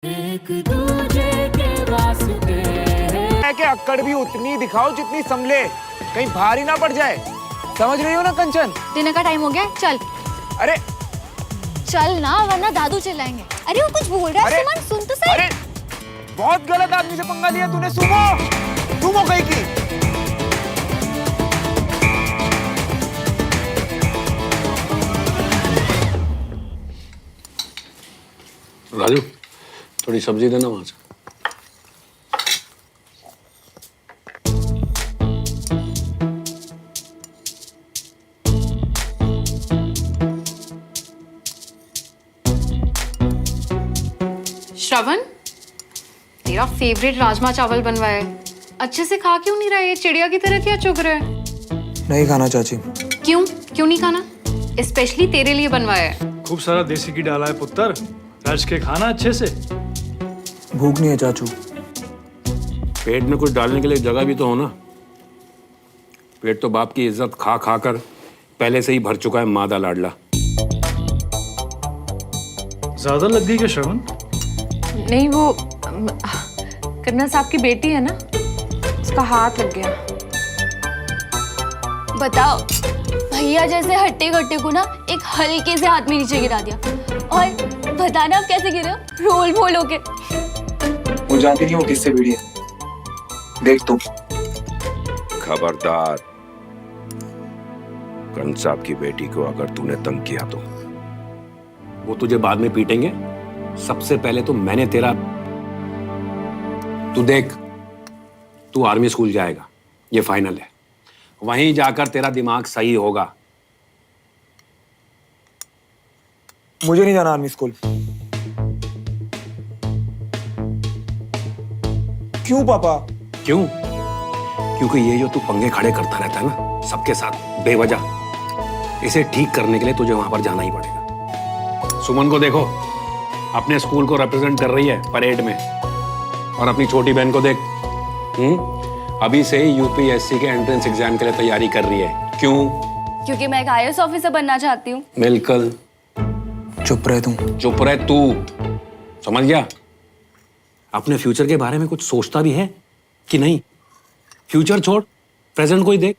एक दूजे के वास्ते है कि अक्कड़ भी उतनी दिखाओ जितनी संभले, कहीं भारी ना पड़ जाए। समझ रही हो ना कंचन? डिनर का टाइम हो गया, चल। अरे चल ना, वरना दादू चिल्लाएंगे। अरे वो कुछ बोल रहा है, सुमन सुन तो सही। अरे बहुत गलत आदमी से पंगा लिया तूने। सुमो सुमो कहीं की। राजू थोड़ी सब्जी देना वहां से। श्रवण, तेरा फेवरेट राजमा चावल बनवाया है। अच्छे से खा क्यों नहीं रहा है? चिड़िया की तरह क्या चुग रहा है? नहीं खाना चाची। क्यों नहीं खाना? स्पेशली तेरे लिए बनवाया है। खूब सारा देसी घी डाला है पुत्र, रच के खाना अच्छे से। भूख नहीं है चाचू। पेट में कुछ डालने के लिए जगह भी तो हो ना। पेट तो बाप की इज्जत खा खा कर पहले से ही भर चुका है मादा लाडला। ज्यादा लग गई क्या श्रवण? नहीं, वो कर्नल साहब की बेटी है ना, उसका हाथ लग गया। बताओ, भैया जैसे हट्टे कट्टे को ना एक हल्के से हाथ में नीचे गिरा दिया, और बताना आप कैसे गिरे? रोल बोल होके। वो जानती नहीं हो किससे भिड़ी है। देख तुम। खबरदार, कंस साहब की बेटी को अगर तूने तंग किया तो वो तुझे बाद में पीटेंगे। सबसे पहले तो मैंने तेरा। तू देख, तू आर्मी स्कूल जाएगा, ये फाइनल है। वहीं जाकर तेरा दिमाग सही होगा। मुझे नहीं जाना आर्मी स्कूल। क्यों पापा? क्यों? क्योंकि ये जो तू पंगे खड़े करता रहता है ना सबके साथ बेवजह, इसे ठीक करने के लिए तुझे वहां पर जाना ही पड़ेगा। सुमन को देखो, अपने स्कूल को रिप्रेजेंट कर रही है परेड में, और अपनी छोटी बहन को देख, अभी से यूपीएससी के एंट्रेंस एग्जाम के लिए तैयारी कर रही है। क्यों? क्योंकि मैं एक आईएएस ऑफिसर बनना चाहती हूँ। बिल्कुल। चुप रहे तुम। चुप रहे तू। समझ गया? अपने फ्यूचर के बारे में कुछ सोचता भी है कि नहीं? फ्यूचर छोड़, प्रेजेंट को ही देख।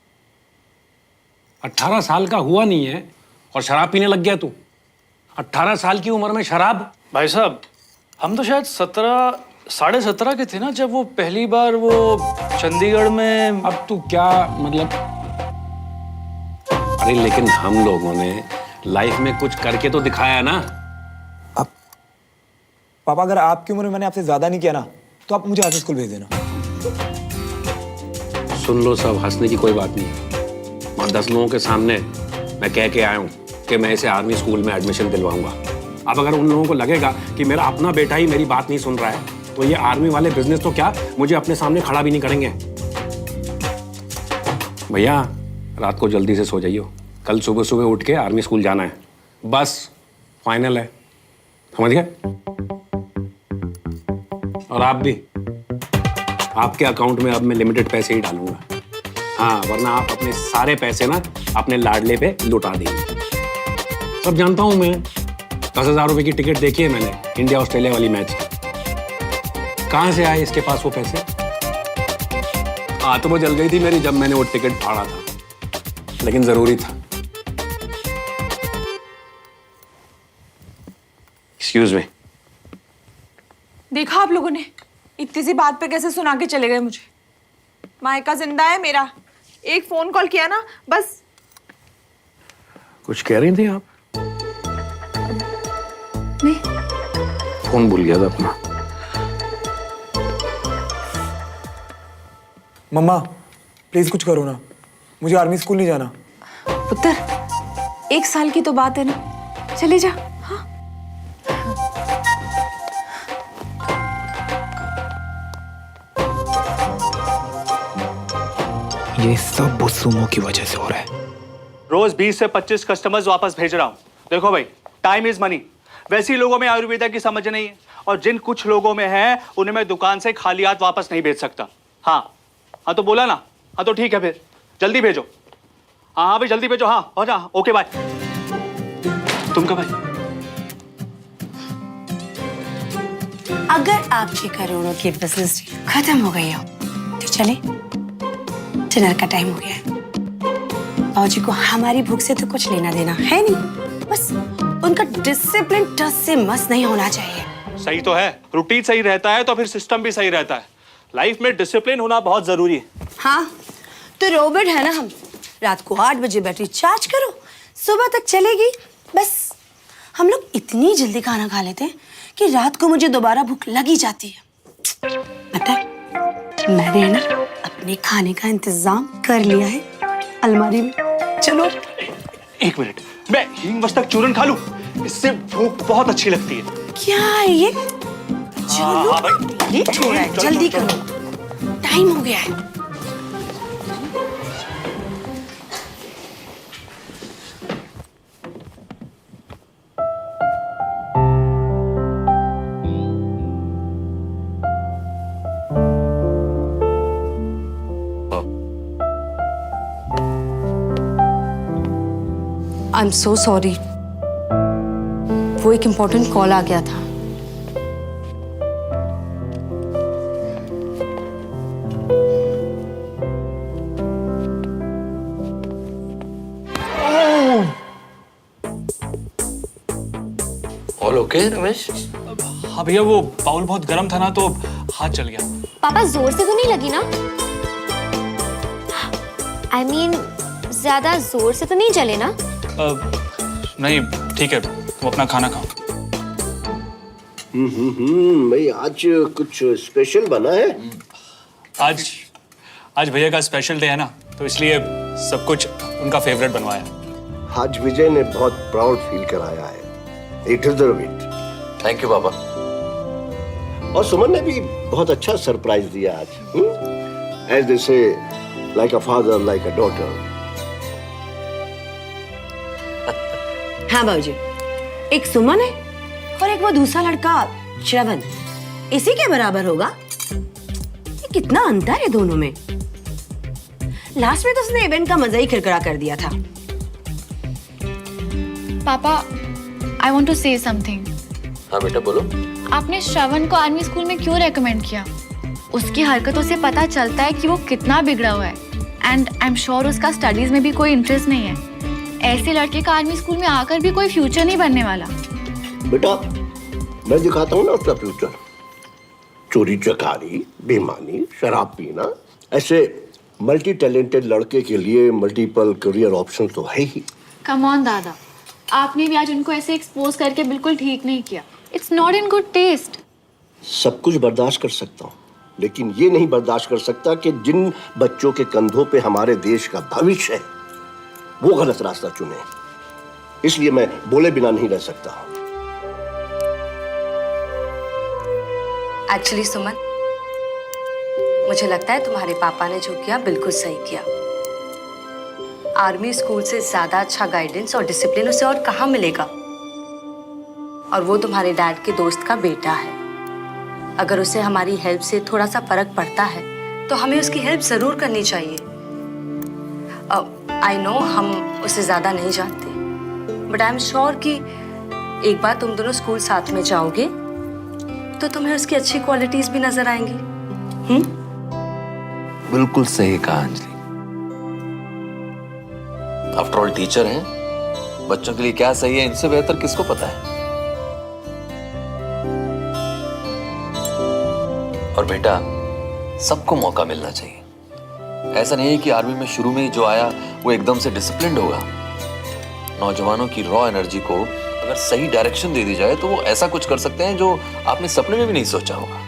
18 साल का हुआ नहीं है और शराब पीने लग गया तू। 18 साल की उम्र में शराब? भाई साहब, हम तो शायद 17, 17.5 के थे ना जब वो पहली बार वो चंडीगढ़ में। अब तू क्या मतलब? अरे लेकिन हम लोगों ने लाइफ में कुछ करके तो दिखाया ना। अब पापा, अगर आपकी उम्र में मैंने आपसे ज्यादा नहीं किया ना, तो आप मुझे आर्मी स्कूल भेज देना। सुन लो सब, हंसने की कोई बात नहीं। और 10 लोगों के सामने मैं कह के आया हूं कि मैं इसे आर्मी स्कूल में एडमिशन दिलवाऊंगा। अब अगर उन लोगों को लगेगा कि मेरा अपना बेटा ही मेरी बात नहीं सुन रहा है, तो ये आर्मी वाले बिजनेस तो क्या मुझे अपने सामने खड़ा भी नहीं करेंगे। भैया रात को जल्दी से सो जाइयो, कल सुबह सुबह उठ के आर्मी स्कूल जाना है। बस फाइनल है, समझ गए? और आप भी, आपके अकाउंट में अब मैं लिमिटेड पैसे ही डालूंगा। हाँ, वरना आप अपने सारे पैसे ना अपने लाडले पे लुटा देंगे। सब जानता हूं मैं। 10,000 रुपए की टिकट देखी है मैंने इंडिया ऑस्ट्रेलिया वाली मैच की। कहां से आए इसके पास वो पैसे? आत्मा जल गई थी मेरी जब मैंने वो टिकट फाड़ा था, लेकिन जरूरी था। Excuse me. देखा आप लोगों ने, इतनी सी बात पे कैसे सुना के चले गए मुझे। मायका जिंदा है मेरा, एक फोन कॉल किया ना बस। कुछ कह रही थी आप? नहीं। फोन भूल गया था अपना। मम्मा प्लीज कुछ करो ना, मुझे आर्मी स्कूल नहीं जाना। पुत्र, 1 साल की तो बात है ना, चले जा। हाँ, ये सब वो सुमो की वजह से हो रहा है। रोज 20 से 25 कस्टमर्स वापस भेज रहा हूँ। देखो भाई, टाइम इज मनी। वैसे ही लोगों में आयुर्वेदा की समझ नहीं है, और जिन कुछ लोगों में है उन्हें मैं दुकान से खाली हाथ वापस नहीं भेज सकता। हाँ तो बोला ना। हाँ तो ठीक है, फिर जल्दी भेजो। हाँ भाई जल्दी भेजो। हाँ हो जा। Okay bye. तुम कब भाई? अगर आपके करोड़ों की बिजनेस खत्म हो गई हो तो चले, डिनर का टाइम हो गया है। बाबूजी को हमारी भूख से तो कुछ लेना देना है नहीं, बस उनका डिसिप्लिन टस से मस नहीं होना चाहिए। सही तो है, रूटीन सही रहता है तो फिर सिस्टम भी सही रहता है। लाइफ में डिसिप्लिन होना बहुत जरूरी है। हाँ तो रोबोट है ना हम, रात को 8 बजे बैटरी चार्ज करो, सुबह तक चलेगी। बस हम लोग इतनी जल्दी खाना खा लेते हैं कि रात को मुझे दोबारा भूख लगी जाती है। पता है मैंने ना अपने खाने का इंतजाम कर लिया है अलमारी में। चलो 1 मिनट, मैं हींग मस्तक चूरन खा लूं, इससे भूख बहुत अच्छी लगती है। क्या है ये? चलो ये छोड़ा है, जल्दी करो, टाइम हो गया है। आई एम सो सॉरी, वो एक इम्पोर्टेंट कॉल आ गया था। All okay Ramesh? हाँ भैया, वो बाउल बहुत गर्म था ना तो हाथ जल गया। पापा जोर से तो नहीं लगी ना? I mean, ज्यादा जोर से तो नहीं जले ना? नहीं ठीक है, तुम अपना खाना खाओ। भाई आज कुछ स्पेशल बना है? आज भैया का स्पेशल डे है ना, तो इसलिए सब कुछ उनका फेवरेट बनवाया। आज विजय ने बहुत प्राउड फील कराया है। It deserve it. Thank you पापा। और सुमन ने भी बहुत अच्छा सरप्राइज दिया आज। As they say, like a father, like a daughter. हाँ बाबूजी, एक सुमन है और एक वो दूसरा लड़का श्रवण, इसी के बराबर होगा। ये कितना अंतर है दोनों में। लास्ट में तो उसने इवेंट का मजा ही किरकिरा कर दिया था। पापा, I want to say something. हाँ बेटा बोलो। आपने श्रवण को आर्मी स्कूल में क्यों रेकमेंड किया? उसकी हरकतों से पता चलता है कि वो कितना बिगड़ा हुआ है, एंड आई एम श्योर उसका स्टडीज में भी कोई इंटरेस्ट नहीं है। ऐसे लड़के का आर्मी स्कूल में आकर भी कोई फ्यूचर नहीं बनने वाला। बेटा मैं दिखाता हूँ ना उसका फ्यूचर। चोरी चकारी, बेईमानी, शराब पीना, ऐसे मल्टी टैलेंटेड लड़के के लिए मल्टीपल करियर ऑप्शन तो है ही। कम ऑन दादा, आपने भी आज उनको ऐसे एक्सपोज करके बिल्कुल ठीक नहीं किया। It's not in good taste. सब कुछ बर्दाश्त कर सकता हूँ, लेकिन ये नहीं बर्दाश्त कर सकता कि जिन बच्चों के कंधों पे हमारे देश का भविष्य है वो गलत रास्ता चुने। इसलिए मैं बोले बिना नहीं रह सकता। एक्चुअली सुमन, मुझे लगता है तुम्हारे पापा ने जो किया बिल्कुल सही किया। आर्मी स्कूल से ज्यादा अच्छा गाइडेंस और डिसिप्लिन उसे और कहाँ मिलेगा। और वो तुम्हारे डैड के दोस्त का बेटा है। अगर उसे हमारी हेल्प से थोड़ा सा फर्क पड़ता है तो हमें उसकी हेल्प जरूर करनी चाहिए। आई नो हम उसे ज्यादा नहीं जानते, बट आई एम श्योर कि एक बार तुम दोनों स्कूल साथ में जाओगे तो तुम्हें उसकी अच्छी क्वालिटीज भी नजर आएंगी। बिल्कुल सही कहा अंजलि। आफ्टर ऑल टीचर हैं, बच्चों के लिए क्या सही है इनसे बेहतर किसको पता है। और बेटा सबको मौका मिलना चाहिए। ऐसा नहीं है कि आर्मी में शुरू में ही जो आया वो एकदम से डिसिप्लिन्ड होगा। नौजवानों की रॉ एनर्जी को अगर सही डायरेक्शन दे दी जाए तो वो ऐसा कुछ कर सकते हैं जो आपने सपने में भी नहीं सोचा होगा।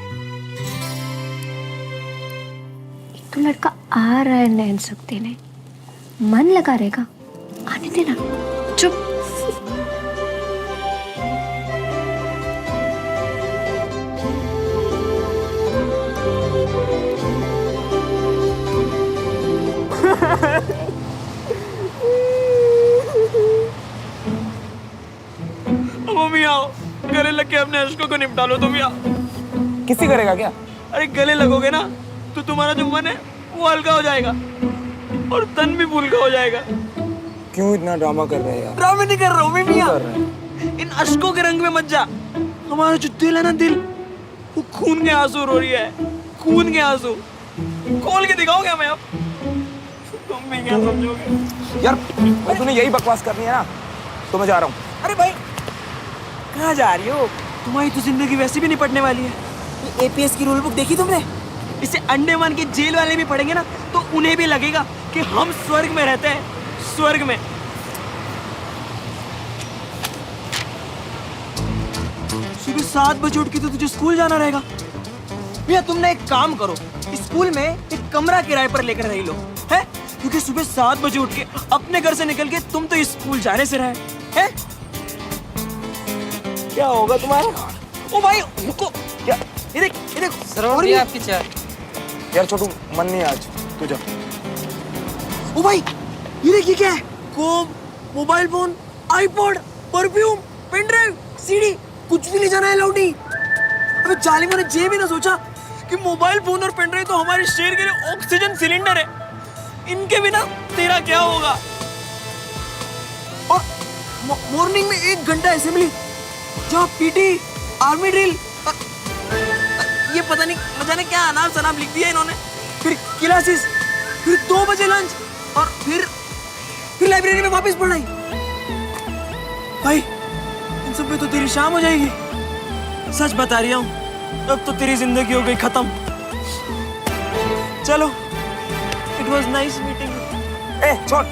तो लड़का आ रहा है नैन सकते ने, मन लगा रहेगा, आने देना। चुप। मम्मी आओ, गले लग के अपने अश्कों को निपटा लो तुम। किसी करेगा क्या? अरे गले लगोगे ना तो तुम्हारा जो मन है वो हल्का हो जाएगा और तन भी फुल्का हो जाएगा। क्यों इतना ड्रामा कर रहे हैं यार? ड्रामा नहीं कर रहा हूँ मैं। इन अश्कों के रंग में मत जा। हमारा जो दिल है ना, दिल वो खून के आंसू रो रही है, खून के आंसू। खोल के दिखाओ क्या मैं अब? तुम भी क्या समझोगे? यार भाई तूने यही बकवास करनी है ना, तो मैं जा रहा हूँ। अरे भाई कहाँ जा रही हो? तुम्हारी तो जिंदगी वैसे भी निपटने वाली है। ये एपीएस की रूल बुक देखी तुमने? इसे अंडमान के जेल वाले भी पढ़ेंगे ना तो उन्हें भी लगेगा कि हम स्वर्ग में रहते हैं, स्वर्ग में। सुबह 7 बजे उठ के तो तुझे स्कूल जाना रहेगा। भैया तुमने एक काम करो, स्कूल में एक कमरा किराए पर लेकर रह लो, है? क्योंकि सुबह 7 बजे उठ के अपने घर से निकल के तुम तो स्कूल जाने से रहे, हैं? क्या होगा तुम्हारा? ओ भाई रुको, क्या? ये देख और भी आपकी चाय। यार छोटू मन नहीं है आज, तू जा। ओ भाई ये देखिए क्या है? Comb, mobile phone, iPod, perfume, pen drive, CD, कुछ भी ले जाना है अलाउड नहीं। अबे जालिमों ने ये भी ना सोचा कि मोबाइल फोन और पेन ड्राइव तो हमारे शहर के लिए ऑक्सीजन सिलेंडर है, इनके बिना तेरा क्या होगा? और मॉर्निंग में 1 घंटा असेंबली, जहाँ पीटी, आर्मी ड्रिल, ये पता नहीं न जाने क्या अनाप शनाप लिख दिया इन्होंने। फिर क्लासेस, फिर 2 बजे लंच और फिर लाइब्रेरी में वापस पढ़ाई। भाई इन सब पे तो तेरी शाम हो जाएगी। सच बता रही हूँ, अब तो तेरी जिंदगी हो गई खत्म। चलो, इट वॉज नाइस मीटिंग। ए छोड़,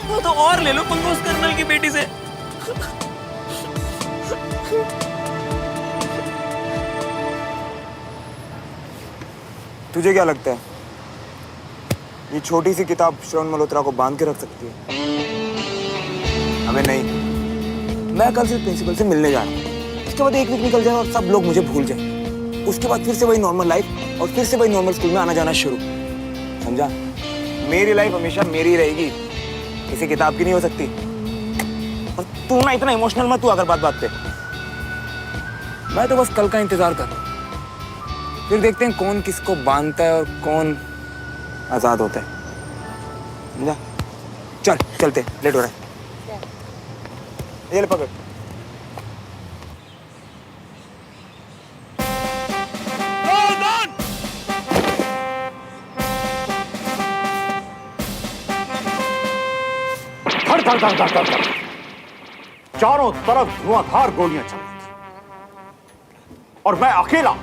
वो तो और ले लो पंकज कर्नल की बेटी से। तुझे क्या लगता है ये छोटी सी किताब श्रवण मल्होत्रा को बांध के रख सकती है? हमें नहीं। मैं कल से प्रिंसिपल से मिलने जा रहा हूँ। उसके बाद 1 वीक निकल जाए और सब लोग मुझे भूल जाए। उसके बाद फिर से वही नॉर्मल लाइफ और फिर से वही नॉर्मल स्कूल में आना जाना शुरू। समझा? मेरी लाइफ हमेशा मेरी रहेगी, किसी किताब की नहीं हो सकती। और तू ना इतना इमोशनल मत तू अगर बात पे। मैं तो बस कल का इंतजार कर रहा हूँ, फिर देखते हैं कौन किसको बांधता है और कौन आजाद होता है। समझा? चल चलते, लेट हो रहा है। ये ले पकड़। चारों तरफ धुआंधार गोलियां चल रही थी और मैं अकेला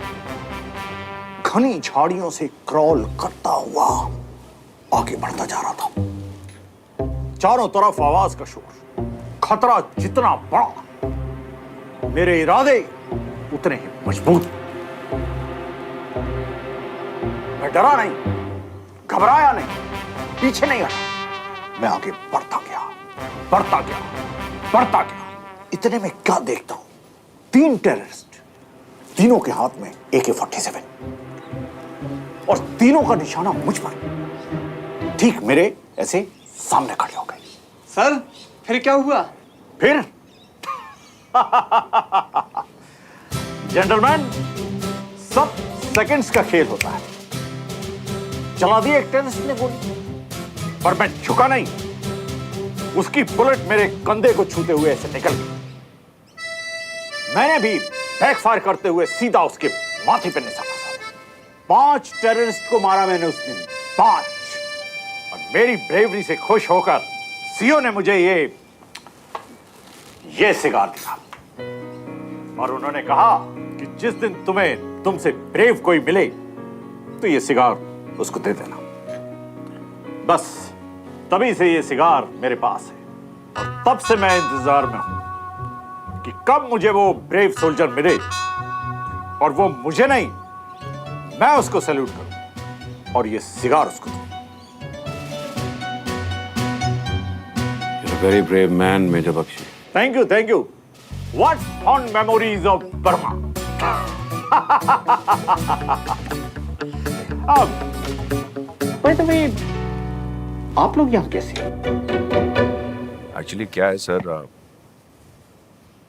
घनी झाड़ियों से क्रॉल करता हुआ आगे बढ़ता जा रहा था। चारों तरफ आवाज का शोर, खतरा जितना बड़ा मेरे इरादे उतने ही मजबूत। मैं डरा नहीं, घबराया नहीं, पीछे नहीं हटा। मैं आगे बढ़ता गया, बढ़ता गया, बढ़ता गया। इतने में क्या देखता हूं, 3 टेररिस्ट, तीनों के हाथ में AK-47 और तीनों का निशाना मुझ पर, ठीक मेरे ऐसे सामने खड़े हो गए। सर फिर क्या हुआ? फिर जेंटलमैन, सब सेकंड्स का खेल होता है। चला दी एक टेररिस्ट ने गोली, पर मैं झुका नहीं। उसकी बुलेट मेरे कंधे को छूते हुए ऐसे निकल गई। मैंने भी बैकफायर करते हुए सीधा उसके माथे पर निशाना साधा। 5 टेररिस्ट को मारा मैंने उस दिन, 5। और मेरी ब्रेवरी से खुश होकर सीओ ने मुझे ये सिगार दिया और उन्होंने कहा कि जिस दिन तुमसे ब्रेव कोई मिले तो ये सिगार उसको दे देना। बस तभी से ये सिगार मेरे पास है और तब से मैं इंतजार में हूं कि कब मुझे वो ब्रेव सोल्जर मिले और वो मुझे नहीं, मैं उसको सैल्यूट करूं और ये सिगार उसको दूं। You're a very brave man, Major Bakshi. Thank you, thank you. What fond memories of Burma. By the way, आप लोग यहाँ कैसे? एक्चुअली क्या है सर,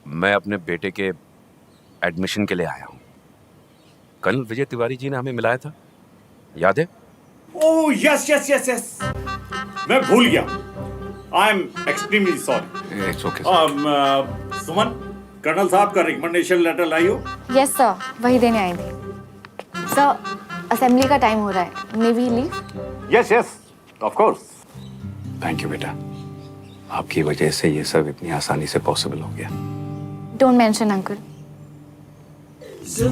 मैं अपने बेटे के एडमिशन के लिए आया हूँ। कल विजय तिवारी जी ने हमें मिलाया था, याद है? Oh yes yes yes yes, मैं भूल गया। I am extremely sorry. It's okay. Suman, colonel साहब का रिकमेंडेशन लेटर लाई हो? यस सर, वही देने आई थी। सर, असेंबली का टाइम हो रहा है, may we leave? Yes yes of course. Thank you बेटा, आपकी वजह से ये सब इतनी आसानी से पॉसिबल हो गया। Don't mention uncle.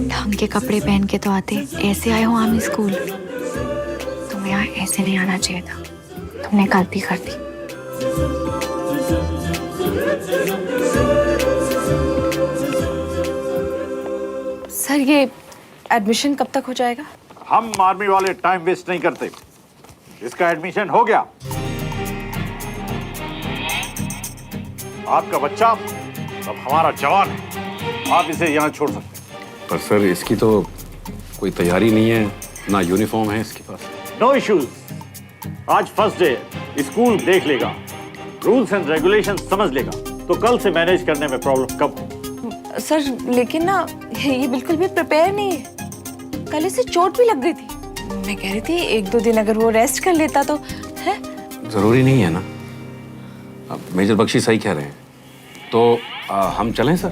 ढंग के कपड़े पहन के तो आते, ऐसे आए हो आर्मी स्कूल। तुम्हें यहाँ ऐसे नहीं आना चाहिए था, तुमने गलती कर दी। सर ये एडमिशन कब तक हो जाएगा? हम आर्मी वाले टाइम वेस्ट नहीं करते, इसका एडमिशन हो गया। आपका बच्चा अब हमारा जवान है, आप इसे यहाँ छोड़ सकते हैं। पर सर इसकी तो कोई तैयारी नहीं है, ना यूनिफॉर्म है इसके पास। नो इश्यूज, आज फर्स्ट डे, स्कूल देख लेगा, रूल्स एंड रेगुलेशन समझ लेगा, तो कल से मैनेज करने में प्रॉब्लम कम हो। सर लेकिन ना ये बिल्कुल भी प्रिपेयर नहीं है, कल इसे चोट भी लग गई थी। मैं कह रही थी 1-2 दिन अगर वो रेस्ट कर लेता तो है। जरूरी नहीं है ना, अब मेजर बख्शी सही कह रहे हैं, तो हम चलें sir?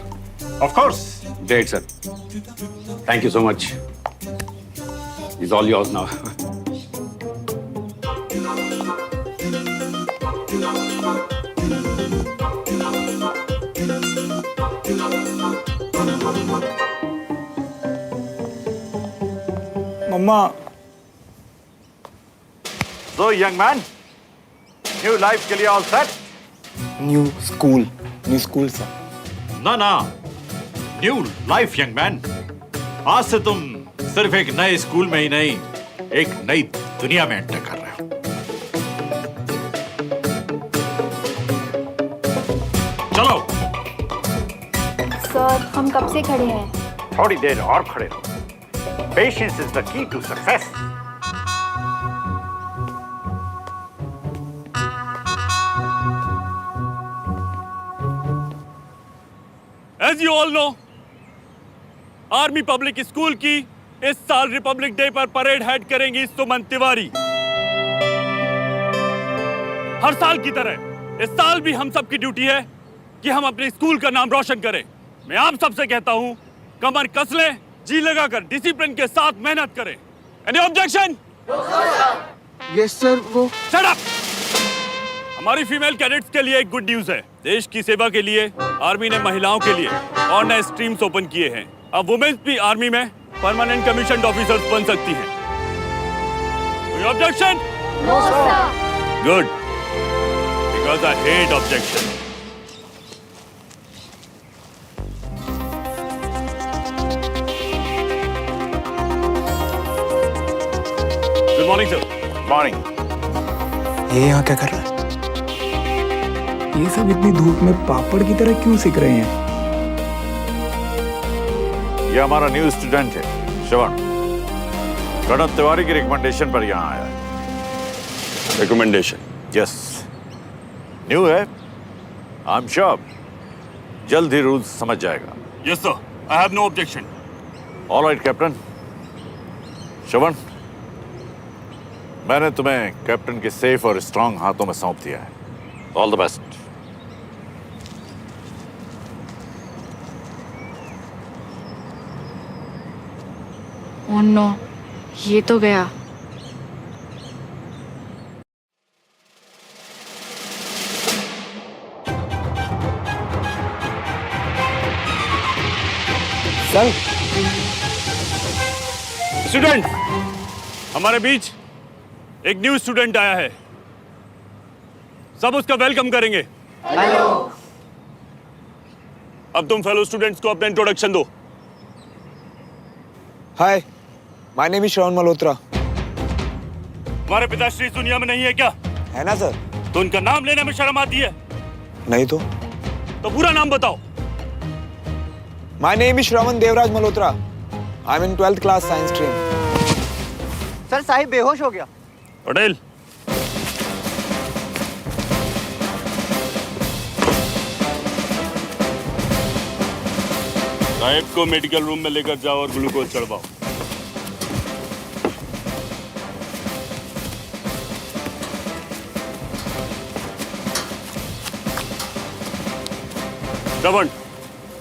Of course. Great sir, thank you so much, is all yours now. मम्मा। So young man, new life के लिए all set? New school sir. ना ना, न्यू लाइफ यंग मैन। आज से तुम सिर्फ एक नए स्कूल में ही नहीं, एक नई दुनिया में एंटर कर रहे हो। चलो। सर हम कब से खड़े हैं? थोड़ी देर और खड़े रहो। Patience is the key to success. As you all know, army public school की इस साल रिपब्लिक डे पर परेड हेड करेंगी सुमन तिवारी। हर साल की तरह इस साल भी हम सब की ड्यूटी है कि हम अपने स्कूल का नाम रोशन करें। मैं आप सबसे कहता हूं, कमर कस लें, जी लगाकर डिसिप्लिन के साथ मेहनत करें। Any objection? Yes sir. वो शट अप! हमारी फीमेल कैडेट्स के लिए एक गुड न्यूज है। देश की सेवा के लिए आर्मी ने महिलाओं के लिए और नए स्ट्रीम्स ओपन किए हैं। अब वुमेन्स भी आर्मी में परमानेंट कमीशन्ड ऑफिसर्स बन सकती हैं। कोई objection? No sir. Good, because I hate objection. Good morning sir. Morning. ये यहाँ क्या कर रहा है? ये सब इतनी धूप में पापड़ की तरह क्यों सिक रहे हैं? ये हमारा न्यू स्टूडेंट है, श्रवण। प्रणब तिवारी की रिकमेंडेशन पर यहाँ आया है। रिकमेंडेशन? यस, न्यू है। आई एम श्योर जल्द ही रूल्स समझ जाएगा। Yes sir, I have no objection. All right captain. Shravan, मैंने तुम्हें कैप्टन के सेफ और स्ट्रांग हाथों में सौंप दिया है। All the best. Oh no, ये तो गया। सर। स्टूडेंट, हमारे बीच एक न्यू स्टूडेंट आया है, सब उसका वेलकम करेंगे। हेलो। अब तुम फेलो स्टूडेंट्स को अपना इंट्रोडक्शन दो। हाय, माय नेम इज श्रवण मल्होत्रा। हमारे पिताश्री इस दुनिया में नहीं है क्या? है ना सर। तो उनका नाम लेने में शर्म आती है? नहीं तो पूरा नाम बताओ। My name is Shravan Devraj Malhotra. I am in 12th class science stream. Sir Sahib बेहोश हो गया। पटेल, साहिब को मेडिकल रूम में लेकर जाओ और ग्लूकोज चढ़वाओ। श्रवण,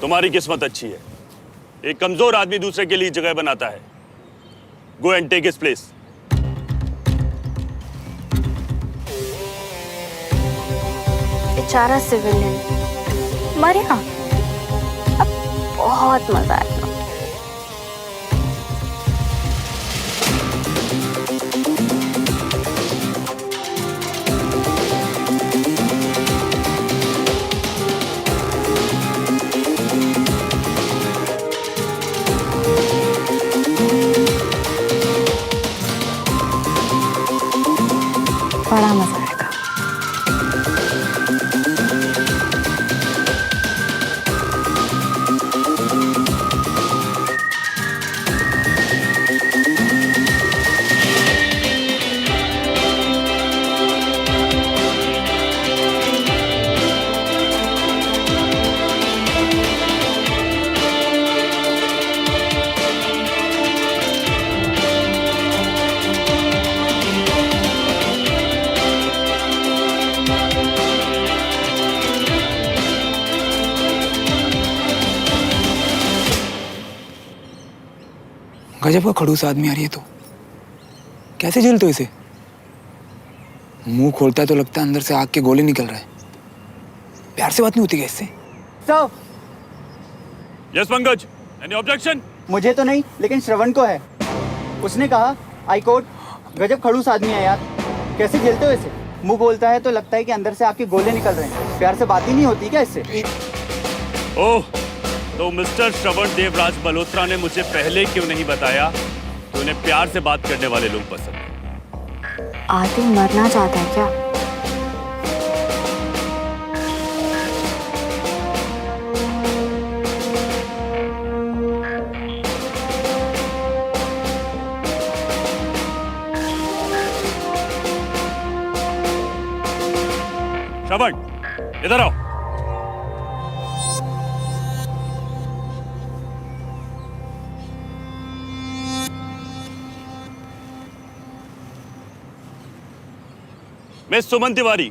तुम्हारी किस्मत अच्छी है। एक कमजोर आदमी दूसरे के लिए जगह बनाता है। Go and take his place. बेचारा सिविलियन मरे ना, अब बहुत मजा आएगा। बड़ा मजा आएगा। गजब का खड़ूस आदमी आ रही है तो कैसे झेलते हो इसे? मुंह खोलता है तो लगता है अंदर से आग के गोले निकल रहे हैं। प्यार से बात नहीं होती क्या इससे? Sir, Yes, Pankaj. Any objection? मुझे तो नहीं, लेकिन श्रवण को है। उसने कहा आई कोर्ट, गजब खड़ूस आदमी है यार, कैसे झेलते हो इसे? मुंह बोलता है तो लगता है कि अंदर से आग के गोले निकल रहे हैं। प्यार से बात ही नहीं होती क्या इससे? ओह, तो मिस्टर श्रवण देवराज मल्होत्रा ने मुझे पहले क्यों नहीं बताया कि उन्हें प्यार से बात करने वाले लोग पसंद हैं? आदि मरना चाहता है क्या? श्रवण, इधर आओ। Miss Suman Tiwari,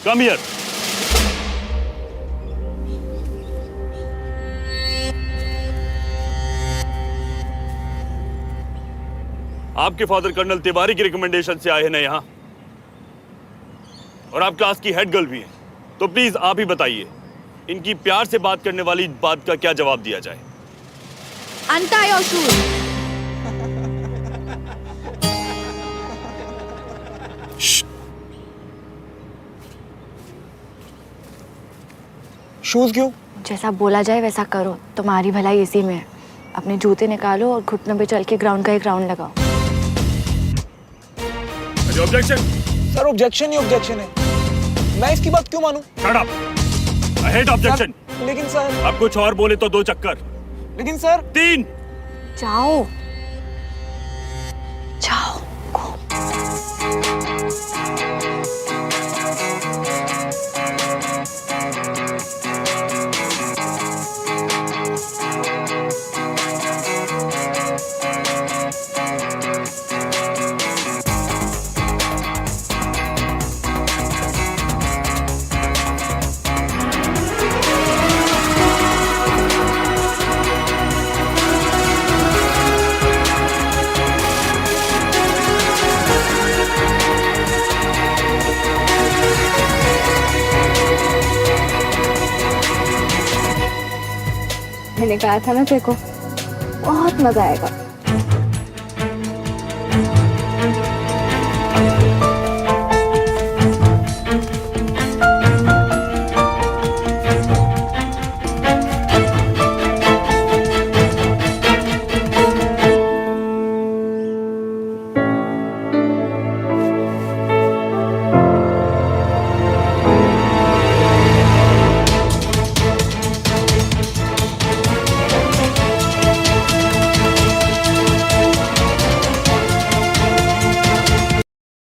come here. आपके फादर कर्नल तिवारी की रिकमेंडेशन से आए हैं ना यहाँ, और आप क्लास की हेड गर्ल भी हैं, तो प्लीज आप ही बताइए इनकी प्यार से बात करने वाली बात का क्या जवाब दिया जाए? Untie your shoes. शूज क्यों? जैसा बोला जाए वैसा करो, तुम्हारी भलाई इसी में है। अपने जूते निकालो और घुटनों पे चल के ग्राउंड का एक राउंड लगाओ। ऑब्जेक्शन? सर ऑब्जेक्शन ही ऑब्जेक्शन है, मैं इसकी बात क्यों मानूं? Shut up, I hate objection. लेकिन सर। अब कुछ और बोले तो 2 चक्कर। लेकिन सर। 3। जाओ जाओ। मैंने कहा था ना तेरे को, बहुत मजा आएगा।